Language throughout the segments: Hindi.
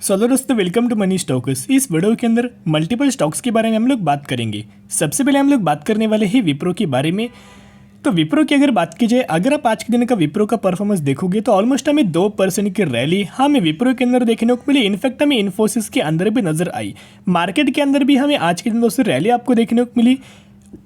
हेलो दोस्तों, वेलकम टू मनी स्टॉक्स। इस वीडियो के अंदर मल्टीपल स्टॉक्स के बारे में हम लोग बात करेंगे। सबसे पहले हम लोग बात करने वाले हैं विप्रो के बारे में। तो विप्रो की अगर बात की जाए, अगर आप आज के दिन का विप्रो का परफॉर्मेंस देखोगे तो ऑलमोस्ट हमें 2% की रैली हमें विप्रो के अंदर देखने को मिली। इनफैक्ट हमें इन्फोसिस के अंदर भी नजर आई। मार्केट के अंदर भी हमें आज के दिन दोस्तों रैली आपको देखने को मिली।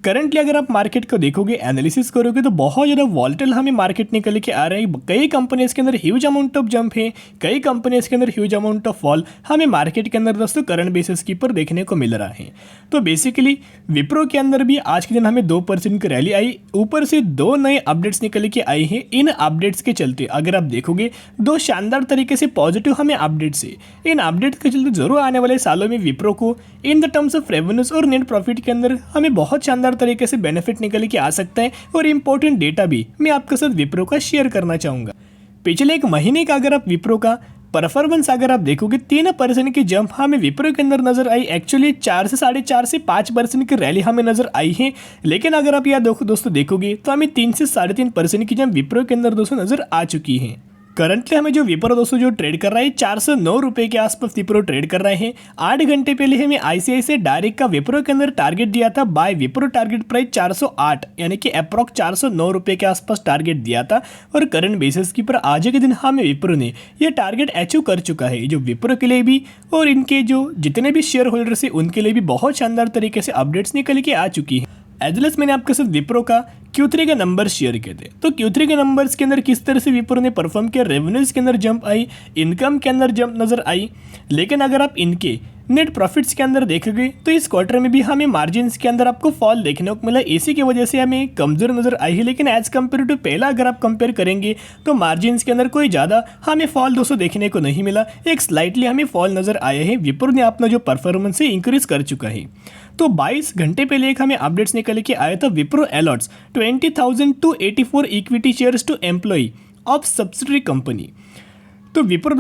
करंटली अगर आप मार्केट को देखोगे, एनालिसिस करोगे तो बहुत ज़्यादा वॉलेटाइल हमें मार्केट निकल के आ रहे हैं। कई कंपनीज के अंदर ह्यूज अमाउंट ऑफ जंप है, कई कंपनीज के अंदर ह्यूज अमाउंट ऑफ फॉल हमें मार्केट के अंदर दोस्तों करंट बेसिस के ऊपर देखने को मिल रहा है। तो बेसिकली विप्रो के अंदर भी आज के दिन हमें 2% की रैली आई। ऊपर से 2 नए अपडेट्स निकल के आए हैं। इन अपडेट्स के चलते अगर आप देखोगे 2 शानदार तरीके से पॉजिटिव हमें अपडेट्स है। इन अपडेट्स के चलते जरूर आने वाले सालों में विप्रो को in the terms of revenues और नेट प्रॉफिट के अंदर हमें बहुत शानदार तरीके से बेनिफिट निकल के आ सकता है। और इंपॉर्टेंट डेटा भी मैं आपके साथ विप्रो का शेयर करना चाहूंगा। पिछले एक महीने का अगर आप विप्रो का परफॉर्मेंस अगर आप देखोगे, 3% की जंप हमें विप्रो के अंदर नजर आई। एक्चुअली 4 से 4.5 से 5% की रैली हमें नजर आई है। लेकिन अगर आप यह दोस्तों देखोगे तो हमें 3 से 3.5% की जंप विप्रो के अंदर दोस्तों नजर आ चुकी है। करंटली हमें जो विप्रो दोस्तों जो ट्रेड कर रहा है 409 रुपये के आसपास विप्रो ट्रेड कर रहे हैं। 8 घंटे पहले हमें आईसीआईसीआई डायरेक्ट का विप्रो के अंदर टारगेट दिया था। बाय विप्रो टारगेट प्राइस 408 यानी कि अप्रॉक्स 409 रुपये के आसपास टारगेट दिया था। और करंट बेसिस की पर आज के दिन हमें विप्रो ने यह टारगेट अचीव कर चुका है, जो विप्रो के लिए भी और इनके जो जितने भी शेयर होल्डर्स हैं उनके लिए भी बहुत शानदार तरीके से अपडेट्स निकल के आ चुकी है। एजलेस मैंने आपके साथ विप्रो का Q3 के नंबर शेयर किए थे। तो Q3 के नंबर्स के अंदर किस तरह से विप्रो ने परफॉर्म किया, रेवेन्यूज के अंदर जंप आई, इनकम के अंदर जंप नजर आई। लेकिन अगर आप इनके नेट प्रॉफिट्स के अंदर देखोगे तो इस क्वार्टर में भी हमें मार्जिन्स के अंदर आपको फॉल देखने को मिला। इसी की वजह से हमें कमजोर नजर आई है। लेकिन एज कम्पेयर टू पहला अगर आप कंपेयर करेंगे तो मार्जिन्स के अंदर कोई ज़्यादा हमें फॉल दोस्तों देखने को नहीं मिला। एक स्लाइटली हमें फॉल नजर आया है। विप्रो ने अपना जो परफॉर्मेंस है इंक्रीज कर चुका है। तो 22 घंटे पहले एक हमें अपडेट्स निकल के आया था। Wipro allots 20,000 to 84 equity shares to employ of subsidiary company. तो विप्रो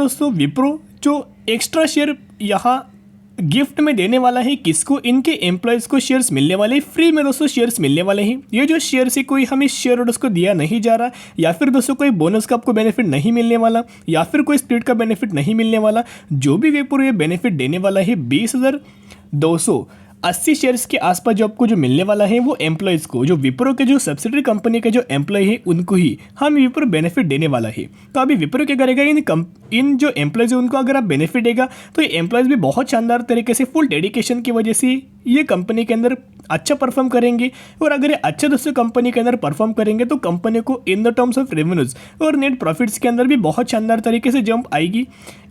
जो एक्स्ट्रा शेयर यहाँ गिफ्ट में देने वाला है किसको, इनके एम्प्लॉयज़ को शेयर्स मिलने वाले, फ्री में दोस्तों शेयर्स मिलने वाले हैं। ये जो शेयर्स है कोई हमें शेयर होल्डर्स को दिया नहीं जा रहा, या फिर दोस्तों कोई बोनस का आपको बेनिफिट नहीं मिलने वाला, या फिर कोई स्प्लिट का बेनिफिट नहीं मिलने वाला। जो भी विप्रो ये बेनिफिट देने वाला है 20,280 शेयर्स के आसपास जो आपको जो मिलने वाला है वो एम्प्लॉयज़ को, जो विप्रो के जो सब्सिडरी कंपनी के जो एम्प्लॉय है उनको ही हम विप्रो बेनिफिट देने वाला है। तो अभी विप्रो क्या करेगा, इन जो एम्प्लॉयज़ है उनको अगर आप बेनिफिट देगा तो ये एम्प्लॉयज़ भी बहुत शानदार तरीके से फुल डेडिकेशन की वजह से ये कंपनी के अंदर अच्छा परफॉर्म करेंगे। और अगर ये अच्छा दोस्तों कंपनी के अंदर परफॉर्म करेंगे तो कंपनी को in the terms of revenues और नेट प्रॉफिट्स के अंदर भी बहुत शानदार तरीके से जंप आएगी।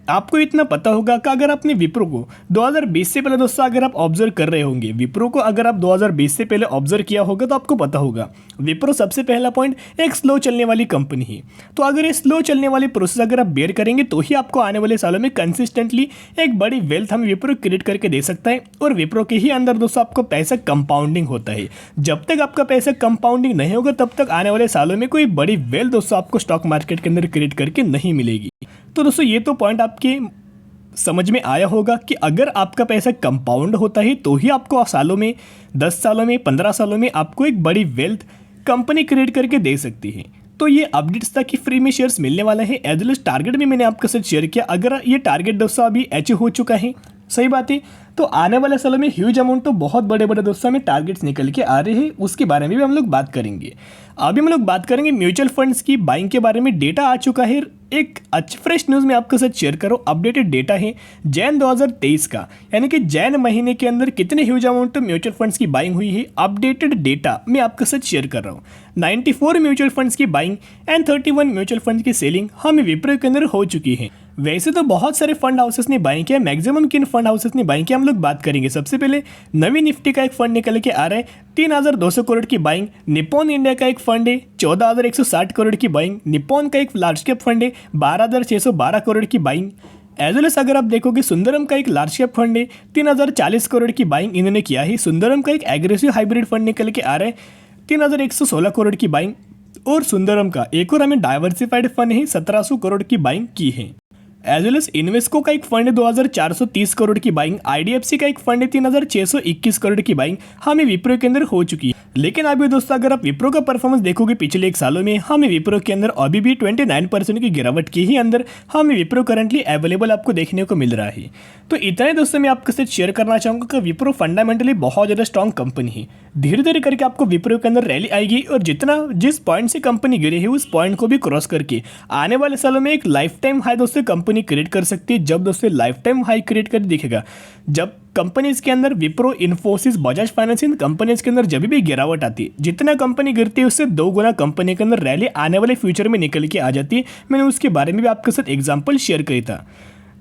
आपको इतना पता होगा कि अगर आपने विप्रो को 2020 से पहले दोस्तों अगर आप ऑब्जर्व कर रहे होंगे, विप्रो को अगर आप 2020 से पहले ऑब्जर्व किया होगा तो आपको पता होगा विप्रो सबसे पहला पॉइंट एक स्लो चलने वाली कंपनी है। तो अगर ये स्लो चलने वाली प्रोसेस अगर आप बेयर करेंगे तो ही आपको आने वाले सालों में कंसिस्टेंटली एक बड़ी वेल्थ हम विप्रो क्रिएट करके दे सकता है। और विप्रो के ही अंदर दोस्तों आपको पैसा कंपाउंडिंग होता है। जब तक आपका पैसा कंपाउंडिंग नहीं होगा तब तक आने वाले सालों में कोई बड़ी वेल्थ दोस्तों आपको स्टॉक मार्केट के अंदर क्रिएट करके नहीं मिलेगी। तो दोस्तों ये तो पॉइंट आपके समझ में आया होगा कि अगर आपका पैसा कंपाउंड होता है तो ही आपको सालों में, 10 सालों में, 15 सालों में आपको एक बड़ी वेल्थ कंपनी क्रिएट करके दे सकती है। तो ये अपडेट्स था कि फ्री में शेयर्स मिलने वाला है। एज वेल एज टारगेट भी मैंने आपके साथ शेयर किया। अगर ये टारगेट दोस्तों अभी अचीव हो चुका है, सही बात है, तो आने वाले सालों में ह्यूज अमाउंट तो बहुत बड़े बड़े दोस्तों में टारगेट्स निकल के आ रहे हैं, उसके बारे में भी हम लोग बात करेंगे। अभी हम लोग बात करेंगे म्यूचुअल फंड्स की बाइंग के बारे में। डेटा आ चुका है, एक अच्छी फ्रेश न्यूज़ में आपके साथ शेयर करो। अपडेटेड डेटा है जैन 2023 का, यानी कि जैन महीने के अंदर कितने ह्यूज अमाउंट म्यूचुअल फंड्स की बाइंग हुई है। अपडेटेड डेटा मैं आपके साथ शेयर कर रहा हूँ। 94 म्यूचुअल फंड्स की बाइंग एंड 31 म्यूचुअल फंड्स की सेलिंग हमें विप्रो के अंदर हो चुकी है। वैसे तो बहुत सारे फंड हाउसेस ने बाइंग किया, मैक्सिमम किन फंड हाउसेस ने बाइंग किया हम लोग बात करेंगे। सबसे पहले नवी निफ्टी का एक फंड निकल के आ रहा है, 3,200 करोड़ की बाइंग। निप्पॉन इंडिया का एक फंड है, 14,160 करोड़ की बाइंग। निप्पॉन का एक लार्ज कैप फंड है, 12,612 करोड़ की बाइंग। एज वेल एस अगर आप देखोगे सुंदरम का एक लार्ज कैप फंड है, 3,040 करोड़ की बाइंग इन्होंने किया है। सुंदरम का एक एग्रेसिव हाइब्रिड फंड निकल के आ रहा है, 3,116 करोड़ की बाइंग। और सुंदरम का एक और हमें डाइवर्सिफाइड फंड है, 1,700 करोड़ की बाइंग की है। एज वेल एस इन्वेस्को का एक फंड है 2430 करोड़ की बाइंग, आईडीएफसी का एक फंड है 3621 करोड़ की बाइंग हमें विप्रो के अंदर हो चुकी है। लेकिन अभी दोस्तों अगर आप विप्रो का परफॉर्मेंस देखोगे पिछले एक सालों में, हमें विप्रो के अंदर अभी भी 29% की गिरावट के ही अंदर हमें विप्रो करंटली अवेलेबल आपको देखने को मिल रहा है। तो इतना ही दोस्तों मैं आपके साथ शेयर करना चाहूँगा कि विप्रो फंडामेंटली बहुत ज़्यादा स्ट्रॉन्ग कंपनी है। धीरे धीरे करके आपको विप्रो के अंदर रैली आएगी और जिस पॉइंट से कंपनी गिरी है उस पॉइंट को भी क्रॉस करके आने वाले सालों में एक लाइफ टाइम हाई दोस्तों कंपनी क्रिएट कर सकती है। जब दोस्तों लाइफ टाइम हाई क्रिएट कर दिखेगा, जब कंपनीज के अंदर विप्रो, इन्फोसिस, बजाज फाइनेंस, इन कंपनीज के अंदर जब भी गिरावट आती है, जितना कंपनी गिरती है उससे 2 गुना कंपनी के अंदर रैली आने वाले फ्यूचर में निकल के आ जाती है। मैंने उसके बारे में भी आपके साथ एग्जांपल शेयर किया था।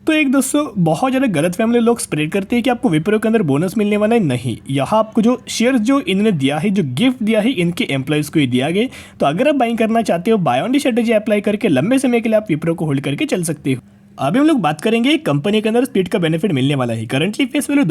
तो एक दोस्तों बहुत ज़्यादा गलत फैमिली लोग स्प्रेड करते हैं कि आपको विप्रो के अंदर बोनस मिलने वाला है। नहीं, यहाँ आपको जो शेयर्स जो इन्होंने दिया है, जो गिफ्ट दिया है, इनके एम्प्लॉयज़ को ही दिया गया। तो अगर आप बाइंग करना चाहते हो, buy on the strategy apply करके लंबे समय के लिए आप विप्रो को होल्ड करके चल सकते हो। अभी हम लोग बात करेंगे कंपनी के अंदर स्प्लिट का बेनिफिट मिलने वाला है। करंटली फेस वैल्यू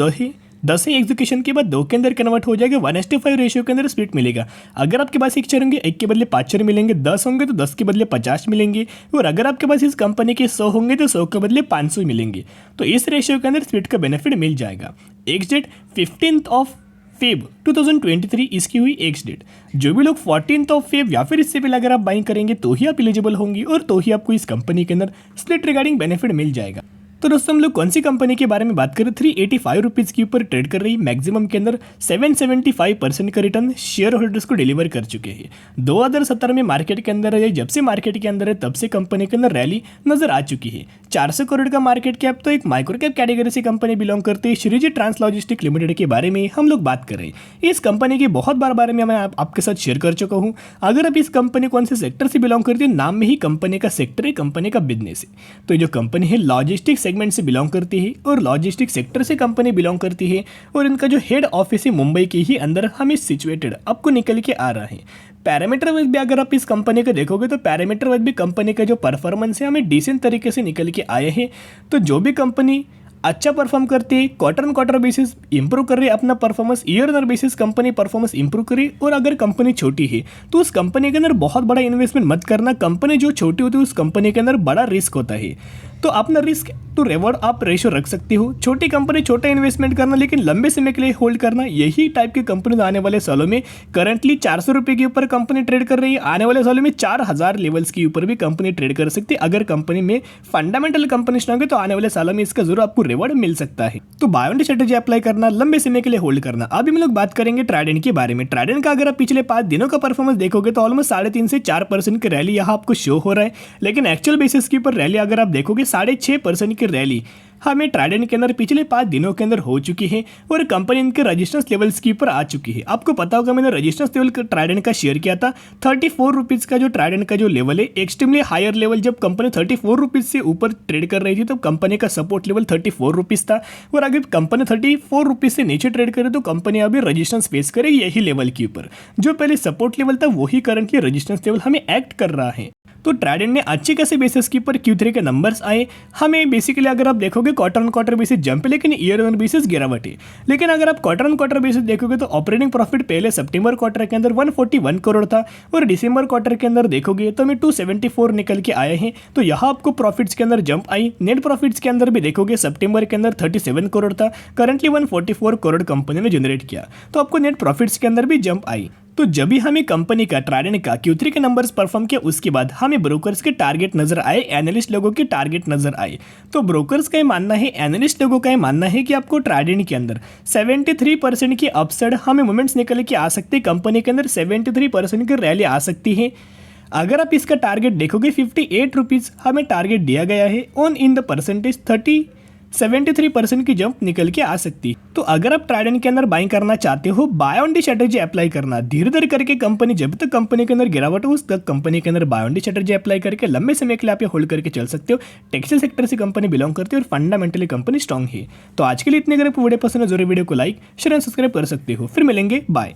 10 है, एग्जीक्यूशन के बाद 2 के अंदर कन्वर्ट हो जाएगा, 1:5 रेशियो के अंदर स्प्लिट मिलेगा। अगर आपके पास 1 शेयर होंगे, 1 के बदले 5 शेयर मिलेंगे, 10 होंगे तो 10 के बदले 50 मिलेंगे, और अगर आपके पास इस कंपनी के 100 होंगे तो 100 के बदले 500 मिलेंगे। तो इस रेशियो के अंदर स्प्लिट का बेनिफिट मिल जाएगा। एक्स डेट 15 फेब 2023 इसकी हुई एक्स डेट। जो भी लोग 14 फेब या फिर इससे पहले अगर आप बाइंग करेंगे तो ही आप एलिजिबल होंगे और तो ही आपको इस कंपनी के अंदर स्प्लिट रिगार्डिंग बेनिफिट मिल जाएगा। तो दोस्तों हम लोग कौन सी कंपनी के बारे में बात करें, 385 रुपीज़ के ऊपर ट्रेड कर रही, मैक्सिमम के अंदर 775% का रिटर्न शेयर होल्डर्स को डिलीवर कर चुके हैं। 2017 में मार्केट के अंदर है, जब से मार्केट के अंदर है तब से कंपनी के अंदर रैली नजर आ चुकी है। 400 करोड़ का मार्केट कैप, तो एक माइक्रो कैप कैटेगरी से कंपनी बिलोंग करती है। श्रीजी ट्रांस लॉजिस्टिक लिमिटेड के बारे में हम लोग बात कर रहे हैं। इस कंपनी के बहुत बार बारे में मैं आपके साथ शेयर कर चुका हूँ। अगर आप इस कंपनी कौन से सेक्टर से बिलोंग करती है, नाम में ही कंपनी का सेक्टर है, कंपनी का बिजनेस है। तो जो कंपनी है लॉजिस्टिक सेगमेंट से बिलोंग करती है और लॉजिस्टिक सेक्टर से कंपनी बिलोंग करती है, और इनका जो हेड ऑफिस है मुंबई के ही अंदर हमें सिचुएटेड आपको निकल के आ रहा है। पैरामीटर वाइज भी अगर आप इस कंपनी को देखोगे तो पैरामीटर वाइज भी कंपनी का जो परफॉर्मेंस है हमें डिसेंट तरीके से निकल के आए हैं। तो जो भी कंपनी अच्छा परफॉर्म करती है, quarter on quarter basis improve कर रही है अपना performance, year on year basis company performance improve कर रही है। और अगर कंपनी छोटी है तो उस कंपनी के अंदर बहुत बड़ा इन्वेस्टमेंट मत करना। कंपनी जो छोटी होती है उस कंपनी के अंदर बड़ा रिस्क होता है। तो अपना रिस्क टू रिवॉर्ड आप रेशो रख सकते हो। छोटी कंपनी छोटा इन्वेस्टमेंट करना, लेकिन लंबे समय के लिए होल्ड करना, यही टाइप की कंपनी आने वाले सालों में करंटली 400 रुपये के ऊपर कंपनी ट्रेड कर रही है। आने वाले सालों में 4000 लेवल्स के ऊपर भी कंपनी ट्रेड कर सकती है। अगर कंपनी में फंडामेंटल कंपनी स्ट्रांग है तो आने वाले सालों में इसका जरूर आपको रिवॉर्ड मिल सकता है। तो buy on the strategy apply करना, लंबे समय के लिए होल्ड करना। अभी हम लोग बात करेंगे ट्राइडेंट के बारे में। ट्राइडेंट का अगर आप पिछले 5 दिनों का परफॉर्मेंस देखोगे तो ऑलमोस्ट 3.5 से 4% की रैली यहाँ आपको शो हो रहा है, लेकिन एक्चुअल बेसिस के ऊपर रैली अगर आप देखोगे 6.5% की रैली हमें ट्राइडेंट के अंदर पिछले 5 दिनों के अंदर हो चुकी है और कंपनी इनके रजिस्टेंस लेवल्स के ऊपर आ चुकी है। आपको पता होगा मैंने रजिस्टेंस लेवल ट्राइडेंट का शेयर किया था। 34 रुपीज़ का जो ट्राइडेंट का जो लेवल है, एक्सट्रीमली हायर लेवल, जब कंपनी 34 रुपीज़ से ऊपर ट्रेड कर रही थी तो कंपनी का सपोर्ट लेवल 34 रुपीज़ था। और अगर कंपनी 34 रुपीज़ से नीचे ट्रेड करे तो कंपनी अभी रजिस्टेंस फेस करे यही लेवल के ऊपर। जो पहले सपोर्ट लेवल था वही करंटली रजिस्टेंस लेवल हमें एक्ट कर रहा है। तो ट्राइडेंट ने अच्छे कैसे बेसिस के ऊपर Q3 के नंबर्स आए। हमें बेसिकली अगर आप देखोगे quarter on quarter basis jump है, लेकिन ईयर ऑन बेसिस गिरावट है। लेकिन अगर आप क्वार्टर ऑन क्वार्टर बेसिस देखोगे तो ऑपरेटिंग प्रॉफिट पहले सितंबर क्वार्टर के अंदर 141 करोड़ था और दिसंबर क्वार्टर के अंदर देखोगे तो हमें 274 निकल के आए हैं। तो यहाँ आपको प्रॉफिट्स के अंदर जंप आई। नेट प्रॉफिट्स के अंदर भी देखोगे सितंबर के अंदर 37 करोड़ था, करंटली 144 करोड़ कंपनी ने जनरेट किया। तो आपको नेट प्रॉफिट्स के अंदर भी जंप आई। तो जब भी हमें कंपनी का ट्राइडेंट का Q3 के नंबर्स परफॉर्म किया उसके बाद हमें ब्रोकर्स के टारगेट नजर आए, एनालिस्ट लोगों के टारगेट नजर आए। तो ब्रोकर्स का ये मानना है, एनालिस्ट लोगों का ये मानना है कि आपको ट्राइडेंट के अंदर 73% की अपसाइड हमें मोमेंट्स निकल के आ सकते हैं। कंपनी के अंदर 73% की रैली आ सकती है। अगर आप इसका टारगेट देखोगे 58 रुपीज़ हमें टारगेट दिया गया है। ऑन इन द परसेंटेज 73% की जंप निकल के आ सकती। तो अगर आप ट्राइडेंट के अंदर बाइंग करना चाहते हो, buy on the strategy apply करना। धीरे धीरे करके कंपनी, जब तक कंपनी के अंदर गिरावट हो उस तक कंपनी के अंदर buy on the strategy apply करके लंबे समय के लिए आप ये होल्ड करके चल सकते हो। टेक्सटाइल सेक्टर से कंपनी बिलोंग करती है और फंडामेंटली कंपनी स्ट्रॉन्ग है। तो आज के लिए इतने, अगर आपको वीडियो पसंद है जरूर वीडियो को लाइक शेयर एंड सब्सक्राइब कर सकते हो। फिर मिलेंगे, बाय।